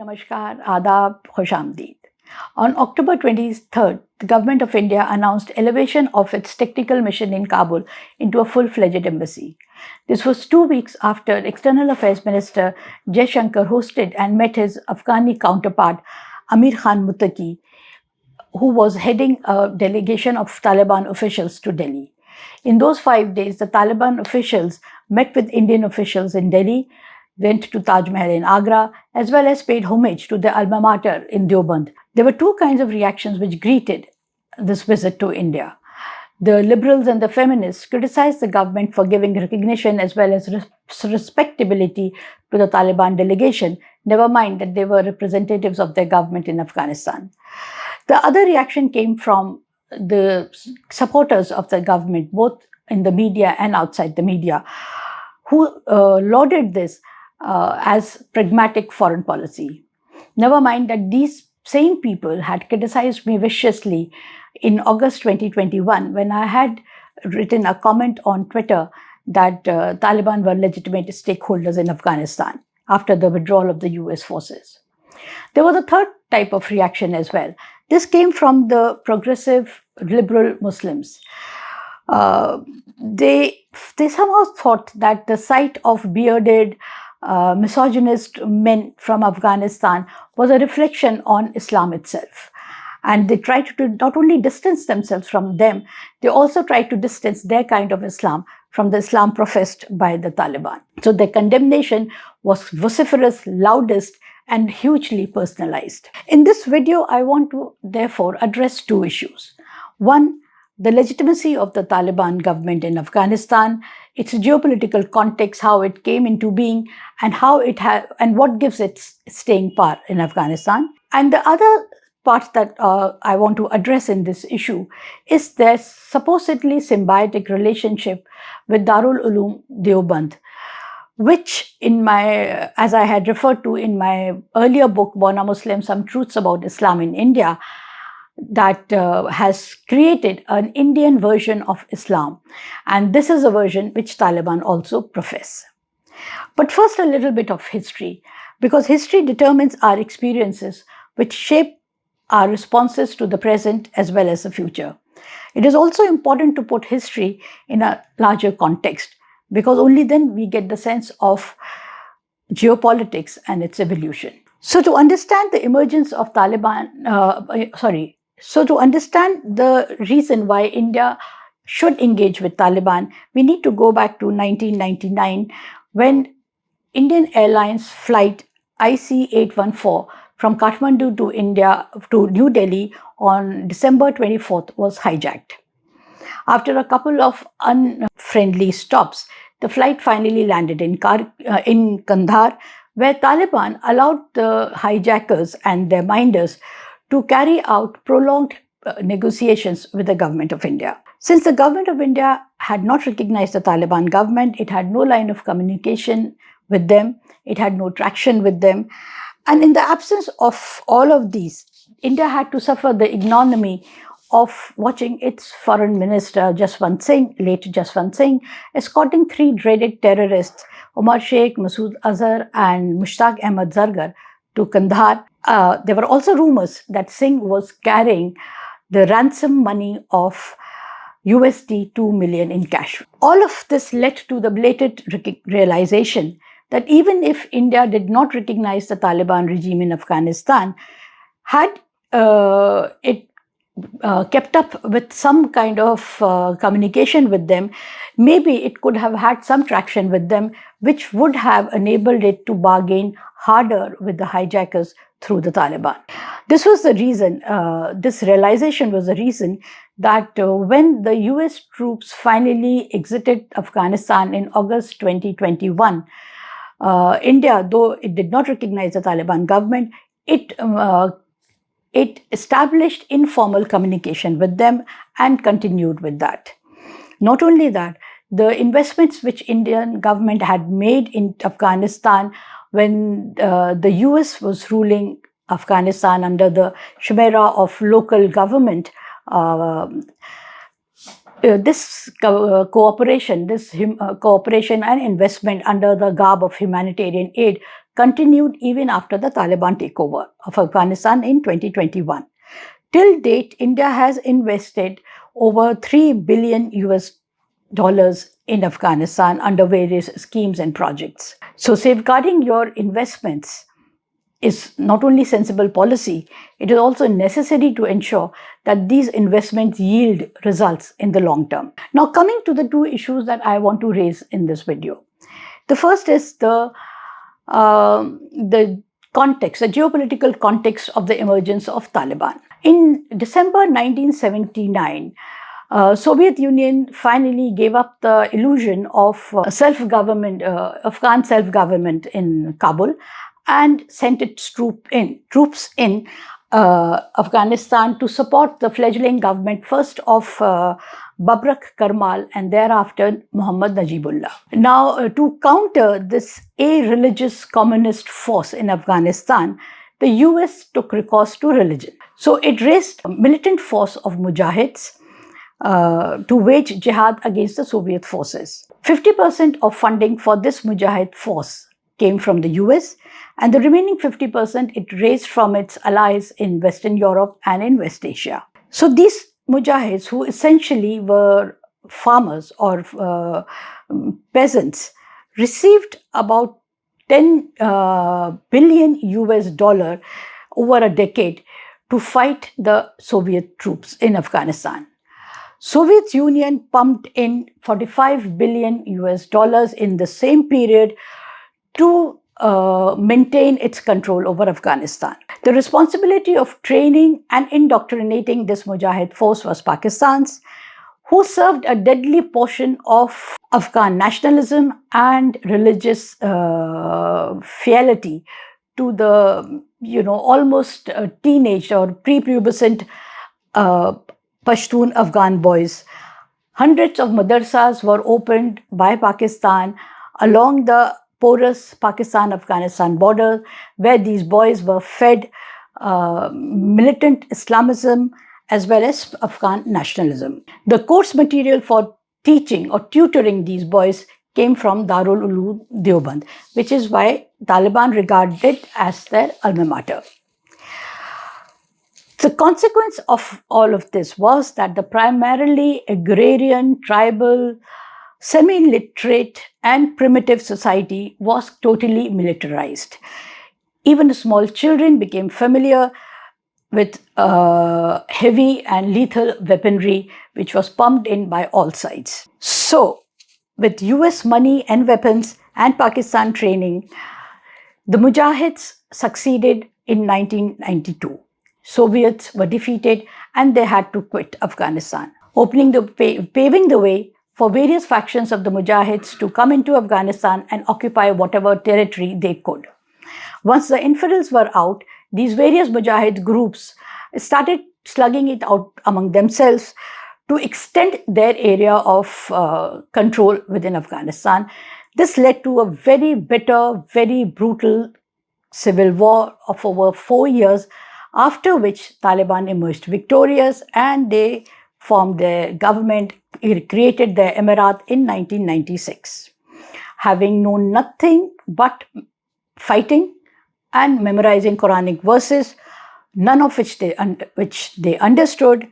Namaskar, Adab, Khoshamdeed. On October 23rd, the Government of India announced elevation of its technical mission in Kabul into a full-fledged embassy. This was 2 weeks after External Affairs Minister Jaishankar hosted and met his Afghani counterpart Amir Khan Muttaqi, who was heading a delegation of Taliban officials to Delhi. In those 5 days, the Taliban officials met with Indian officials in Delhi, went to Taj Mahal in Agra, as well as paid homage to their alma mater in Deoband. There were two kinds of reactions which greeted this visit to India. The liberals and the feminists criticized the government for giving recognition as well as respectability to the Taliban delegation, never mind that they were representatives of their government in Afghanistan. The other reaction came from the supporters of the government, both in the media and outside the media, who lauded this as pragmatic foreign policy. Never mind that these same people had criticized me viciously in August 2021 when I had written a comment on Twitter that Taliban were legitimate stakeholders in Afghanistan after the withdrawal of the US forces. There was a third type of reaction as well. This came from the progressive liberal Muslims. They somehow thought that the sight of bearded, misogynist men from Afghanistan was a reflection on Islam itself. And they tried to not only distance themselves from them, they also tried to distance their kind of Islam from the Islam professed by the Taliban. So their condemnation was vociferous, loudest, and hugely personalized. In this video, I want to therefore address two issues. One, the legitimacy of the Taliban government in Afghanistan, its geopolitical context, how it came into being, and how it and what gives it staying power in Afghanistan. And the other part that I want to address in this issue is their supposedly symbiotic relationship with Darul Uloom Deoband, which as I had referred to in my earlier book, Born a Muslim, Some Truths About Islam in India, that has created an Indian version of Islam. And this is a version which Taliban also profess. But first, a little bit of history, because history determines our experiences, which shape our responses to the present as well as the future. It is also important to put history in a larger context, because only then we get the sense of geopolitics and its evolution. So to understand the emergence of to understand the reason why India should engage with Taliban, we need to go back to 1999 when Indian Airlines flight IC-814 from Kathmandu to New Delhi on December 24th was hijacked. After a couple of unfriendly stops, the flight finally landed in Kandahar, where Taliban allowed the hijackers and their minders to carry out prolonged negotiations with the government of India. Since the government of India had not recognized the Taliban government, it had no line of communication with them, it had no traction with them. And in the absence of all of these, India had to suffer the ignominy of watching its foreign minister, late Jaswant Singh, escorting 3 dreaded terrorists, Omar Sheikh, Masood Azhar, and Mushtaq Ahmad Zargar, to Kandahar. There were also rumors that Singh was carrying the ransom money of USD 2 million in cash. All of this led to the blatant realization that even if India did not recognize the Taliban regime in Afghanistan, had it kept up with some kind of communication with them, maybe it could have had some traction with them, which would have enabled it to bargain harder with the hijackers through the Taliban. This was the reason, this realization was the reason that when the US troops finally exited Afghanistan in August 2021, India, though it did not recognize the Taliban government, it established informal communication with them and continued with that. Not only that, the investments which Indian government had made in Afghanistan when the US was ruling Afghanistan under the chimera of local government, this cooperation and investment under the garb of humanitarian aid continued even after the Taliban takeover of Afghanistan in 2021. Till date, India has invested over $3 billion in Afghanistan under various schemes and projects. So safeguarding your investments is not only sensible policy, it is also necessary to ensure that these investments yield results in the long term. Now, coming to the two issues that I want to raise in this video. The first is the context, the geopolitical context of the emergence of Taliban. In December 1979, Soviet Union finally gave up the illusion of self-government, Afghan self-government in Kabul, and sent its troops in Afghanistan to support the fledgling government, first of Babrak Karmal and thereafter Muhammad Najibullah. Now, to counter this a-religious communist force in Afghanistan, the US took recourse to religion. So it raised a militant force of mujahids to wage jihad against the Soviet forces. 50% of funding for this mujahid force came from the US, and the remaining 50% it raised from its allies in Western Europe and in West Asia. So these mujahids, who essentially were farmers or peasants, received about $10 billion over a decade to fight the Soviet troops in Afghanistan. Soviet Union pumped in $45 billion in the same period to maintain its control over Afghanistan. The responsibility of training and indoctrinating this mujahid force was Pakistan's, who served a deadly portion of Afghan nationalism and religious fidelity to the, almost teenage or prepubescent Pashtun Afghan boys. Hundreds of madrasas were opened by Pakistan along the porous Pakistan-Afghanistan border, where these boys were fed militant Islamism as well as Afghan nationalism. The course material for teaching or tutoring these boys came from Darul Uloom Deoband, which is why Taliban regarded it as their alma mater. The consequence of all of this was that the primarily agrarian, tribal, semi-literate and primitive society was totally militarized. Even small children became familiar with heavy and lethal weaponry, which was pumped in by all sides. So, with US money and weapons and Pakistan training, the Mujahids succeeded in 1992. Soviets were defeated and they had to quit Afghanistan, paving the way for various factions of the Mujahids to come into Afghanistan and occupy whatever territory they could. Once the infidels were out, these various Mujahid groups started slugging it out among themselves to extend their area of control within Afghanistan. This led to a very bitter, very brutal civil war of over 4 years, after which Taliban emerged victorious and they formed their government, created their emirat in 1996. Having known nothing but fighting and memorizing Quranic verses, none of which they understood,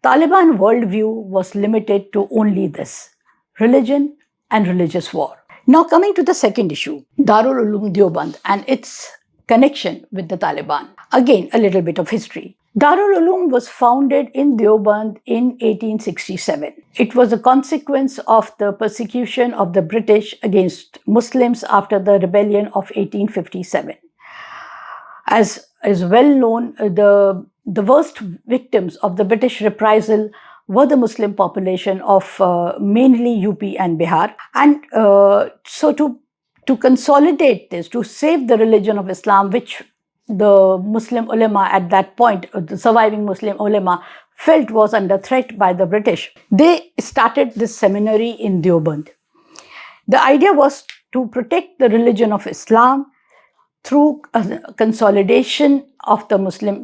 Taliban worldview was limited to only this: religion and religious war. Now coming to the second issue, Darul Uloom Deoband and its connection with the Taliban. Again, a little bit of history. Darul Uloom was founded in Deoband in 1867. It was a consequence of the persecution of the British against Muslims after the rebellion of 1857. As is well known, the worst victims of the British reprisal were the Muslim population of mainly UP and Bihar. And so to consolidate this, to save the religion of Islam, which the Muslim ulama at that point, the surviving Muslim ulama, felt was under threat by the British, they started this seminary in Deoband. The idea was to protect the religion of Islam through a consolidation of the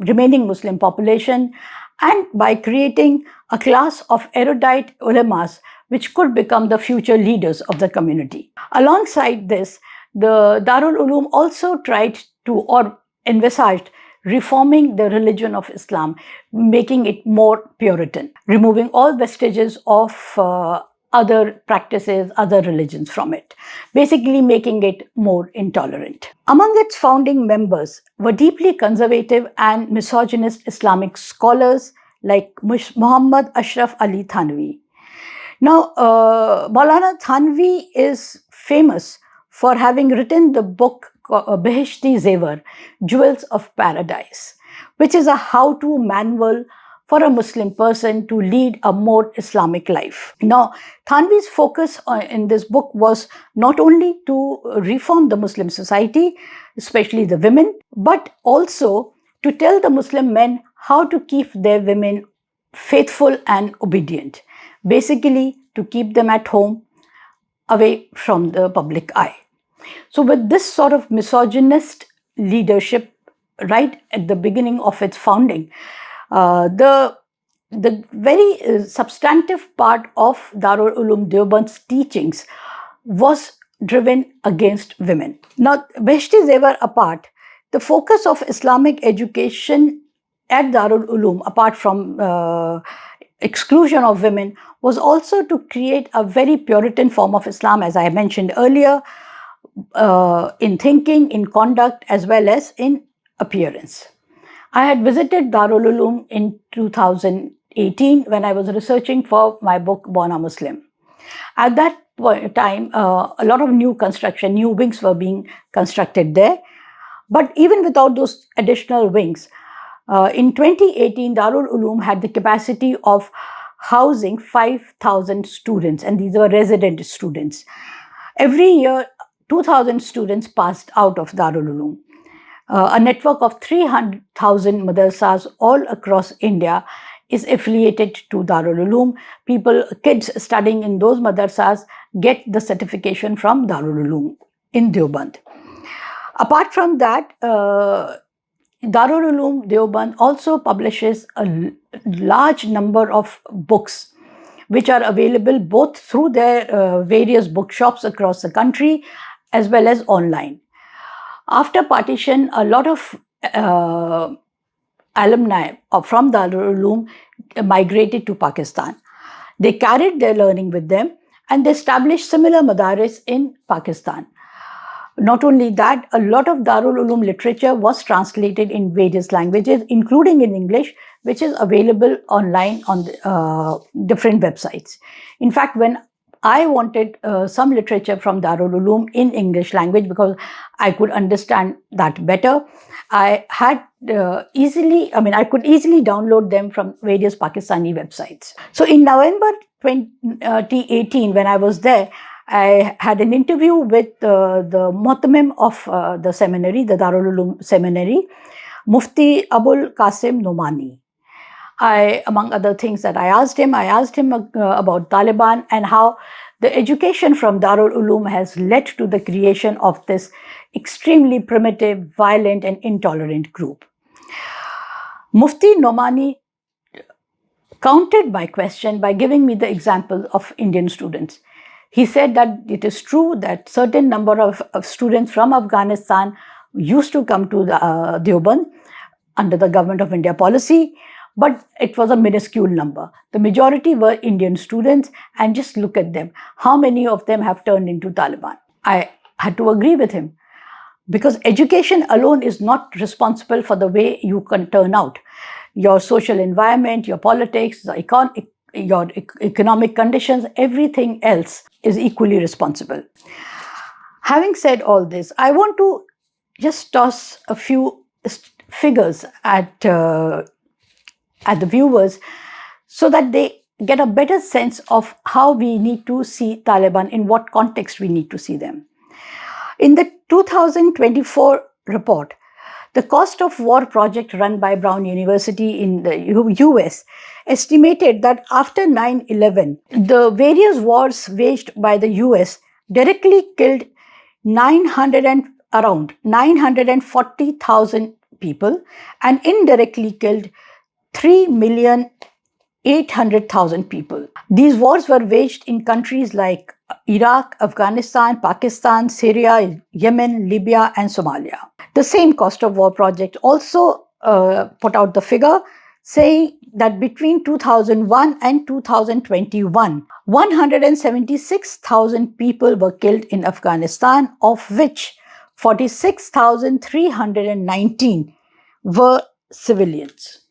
remaining Muslim population, and by creating a class of erudite ulamas which could become the future leaders of the community. Alongside this, the Darul Uloom also tried to, or envisaged, reforming the religion of Islam, making it more Puritan, removing all vestiges of other practices, other religions from it, basically making it more intolerant. Among its founding members were deeply conservative and misogynist Islamic scholars like Muhammad Ashraf Ali Thanvi. Now, Maulana Thanvi is famous for having written the book Beheshti Zevar, Jewels of Paradise, which is a how-to manual for a Muslim person to lead a more Islamic life. Now, Thanvi's focus in this book was not only to reform the Muslim society, especially the women, but also to tell the Muslim men how to keep their women faithful and obedient. Basically, to keep them at home, away from the public eye. So with this sort of misogynist leadership right at the beginning of its founding, the very substantive part of Darul Uloom Deoband's teachings was driven against women. Now, Beheshti Zevar apart, the focus of Islamic education at Darul Uloom, apart from exclusion of women, was also to create a very Puritan form of Islam, as I mentioned earlier, in thinking, in conduct, as well as in appearance. I had visited Darul Uloom in 2018 when I was researching for my book, Born a Muslim. At that time, a lot of new construction, new wings were being constructed there. But even without those additional wings, in 2018, Darul Uloom had the capacity of housing 5,000 students, and these were resident students. Every year, 2,000 students passed out of Darul Uloom. A network of 300,000 madrasas all across India is affiliated to Darul Uloom. Kids studying in those madrasas get the certification from Darul Uloom in Deoband. Apart from that, Darul Uloom Deoband also publishes a large number of books which are available both through their various bookshops across the country as well as online. After partition, a lot of alumni from Darul Uloom migrated to Pakistan. They carried their learning with them and they established similar madaris in Pakistan. Not only that, a lot of Darul Uloom literature was translated in various languages, including in English, which is available online on different websites. In fact, when I wanted some literature from Darul Uloom in English language because I could understand that better, I could easily download them from various Pakistani websites. So in November 2018, when I was there, I had an interview with the Muhtamim of the seminary, the Darul Uloom seminary, Mufti Abul Qasim Nomani. Among other things that I asked him about Taliban and how the education from Darul Uloom has led to the creation of this extremely primitive, violent and intolerant group. Mufti Nomani countered my question by giving me the example of Indian students. He said that it is true that certain number of students from Afghanistan used to come to Deoband under the Government of India policy, but it was a minuscule number. The majority were Indian students, and just look at them. How many of them have turned into Taliban? I had to agree with him because education alone is not responsible for the way you can turn out. Your social environment, your politics, your economic conditions, everything else is equally responsible. Having said all this, I want to just toss a few figures at the viewers so that they get a better sense of how we need to see Taliban, in what context we need to see them. In the 2024 report, the Cost of War project run by Brown University in the US estimated that after 9/11, the various wars waged by the US directly killed around 940,000 people and indirectly killed 3,800,000 800,000 people. These wars were waged in countries like Iraq, Afghanistan, Pakistan, Syria, Yemen, Libya, and Somalia. The same cost of war project also put out the figure saying that between 2001 and 2021, 176,000 people were killed in Afghanistan, of which 46,319 were civilians.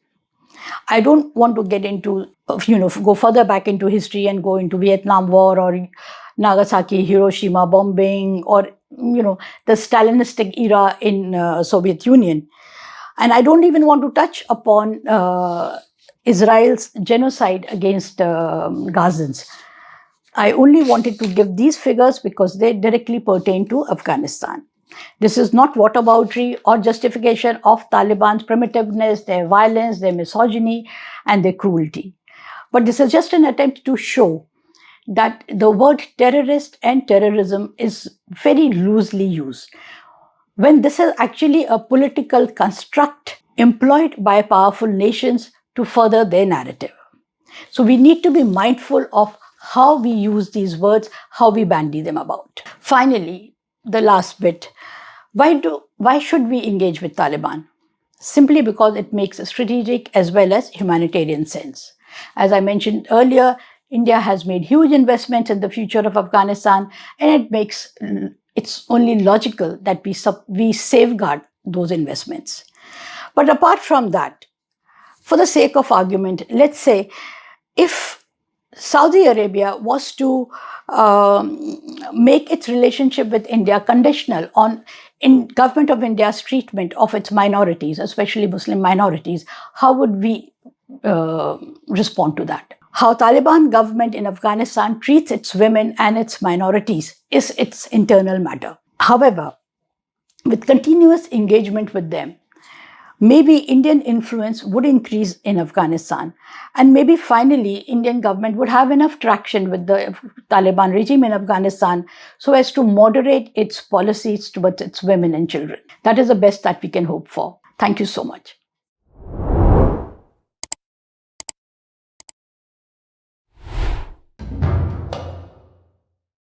I don't want to get into, go further back into history and go into Vietnam War or Nagasaki, Hiroshima bombing, or, the Stalinistic era in Soviet Union. And I don't even want to touch upon Israel's genocide against Gazans. I only wanted to give these figures because they directly pertain to Afghanistan. This is not whataboutery or justification of Taliban's primitiveness, their violence, their misogyny, and their cruelty. But this is just an attempt to show that the word terrorist and terrorism is very loosely used, when this is actually a political construct employed by powerful nations to further their narrative. So we need to be mindful of how we use these words, how we bandy them about. Finally, the last bit. Why should we engage with Taliban? Simply because it makes a strategic as well as humanitarian sense. As I mentioned earlier, India has made huge investments in the future of Afghanistan, and it's only logical that we safeguard those investments. But apart from that, for the sake of argument, let's say if Saudi Arabia was to make its relationship with India conditional on in government of India's treatment of its minorities, especially Muslim minorities, how would we respond to that? How Taliban government in Afghanistan treats its women and its minorities is its internal matter. However, with continuous engagement with them, maybe Indian influence would increase in Afghanistan, and maybe finally Indian government would have enough traction with the Taliban regime in Afghanistan so as to moderate its policies towards its women and children. That is the best that we can hope for. Thank you so much.